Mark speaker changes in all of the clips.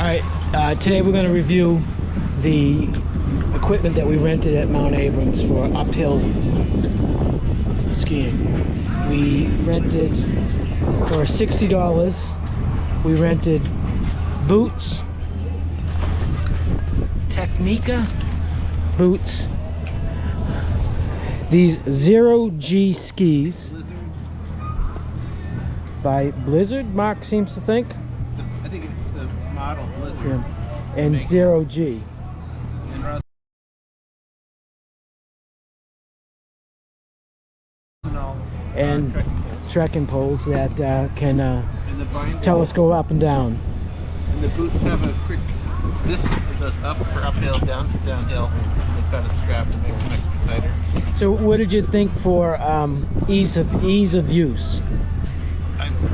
Speaker 1: Alright, today we're going to review the equipment that we rented at Mt Abrams for uphill skiing. We rented for $60. We rented boots, Technica boots, these 0G skis by Blizzard, Mark seems to think.
Speaker 2: I think it's the model Blizzard.
Speaker 1: Yeah. And 0G. And trekking poles that can telescope up and down.
Speaker 2: And the boots have a quick, this goes up for uphill, downhill. They've got a strap to make them extra tighter.
Speaker 1: So what did you think for ease of use?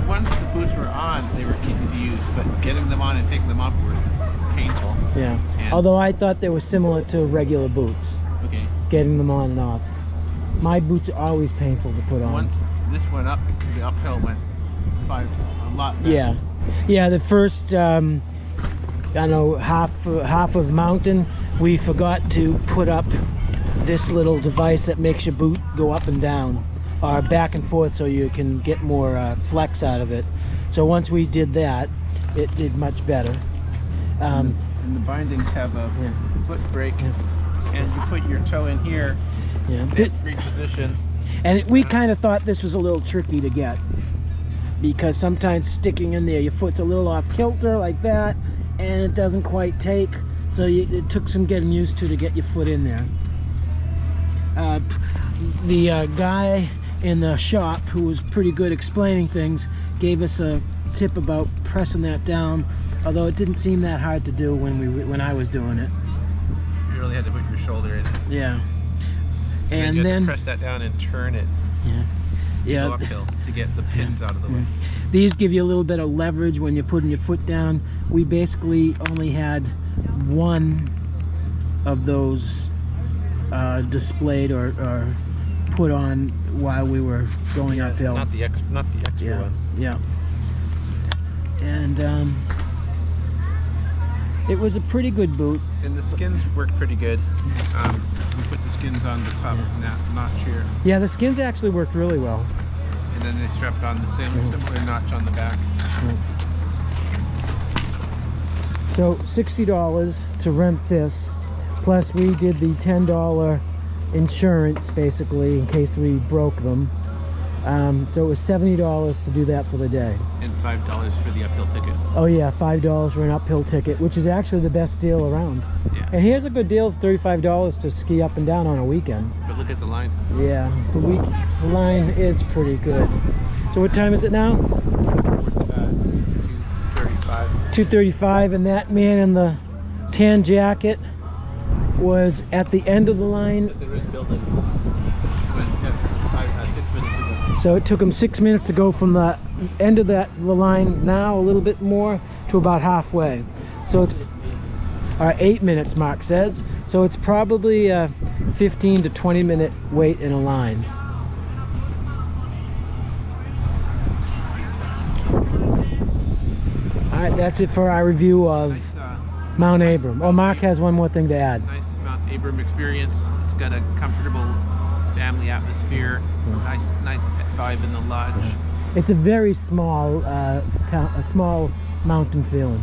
Speaker 2: Once the boots were on, they were easy to use, but getting them on and taking them off were painful.
Speaker 1: Yeah.
Speaker 2: And
Speaker 1: although I thought they were similar to regular boots.
Speaker 2: Okay.
Speaker 1: Getting them on and off. My boots are always painful to put on.
Speaker 2: Once this went up, the uphill went a lot better.
Speaker 1: Yeah. Yeah, the first I don't know, half of mountain, we forgot to put up this little device that makes your boot go up and down or back and forth so you can get more flex out of it. So once we did that, it did much better.
Speaker 2: And the bindings have a foot brake, and you put your toe in here.
Speaker 1: Yeah.
Speaker 2: Free position.
Speaker 1: And we kind of thought this was a little tricky to get, because sometimes sticking in there, your foot's a little off kilter like that, and it doesn't quite take. So it took some getting used to get your foot in there. The guy in the shop, who was pretty good explaining things, gave us a tip about pressing that down, although it didn't seem that hard to do when I was doing it.
Speaker 2: You really had to put your shoulder in it.
Speaker 1: Yeah. And
Speaker 2: you
Speaker 1: then
Speaker 2: had to press that down and turn it.
Speaker 1: Yeah.
Speaker 2: Go uphill to get the pins out of the way.
Speaker 1: These give you a little bit of leverage when you're putting your foot down. We basically only had one of those displayed or put on while we were going uphill.
Speaker 2: Not the extra one.
Speaker 1: Yeah. And it was a pretty good boot.
Speaker 2: And the skins work pretty good. We put the skins on the top notch here.
Speaker 1: Yeah, the skins actually worked really well.
Speaker 2: And then they strapped on the similar notch on the back.
Speaker 1: So $60 to rent this, plus we did the $10 insurance basically in case we broke them. So it was $70 to do that for the day.
Speaker 2: And $5 for the uphill ticket.
Speaker 1: Oh yeah, $5 for an uphill ticket, which is actually the best deal around.
Speaker 2: Yeah.
Speaker 1: And here's a good deal of $35 to ski up and down on a weekend.
Speaker 2: But look at the line.
Speaker 1: Yeah, the line is pretty good. So what time is it now?
Speaker 2: 2:35.
Speaker 1: 2:35, and that man in the tan jacket was at the end of the line.
Speaker 2: The red building. 6 minutes ago.
Speaker 1: So it took him 6 minutes to go from the end of the line, now a little bit more, to about halfway. So it's 8 minutes, Mark says. So it's probably a 15 to 20 minute wait in a line. All right, that's it for our review of Mt Abram. Oh, Mark has one more thing to add.
Speaker 2: Nice Mt Abram experience. It's got a comfortable family atmosphere. Nice vibe in the lodge.
Speaker 1: It's a very small, a small mountain feeling.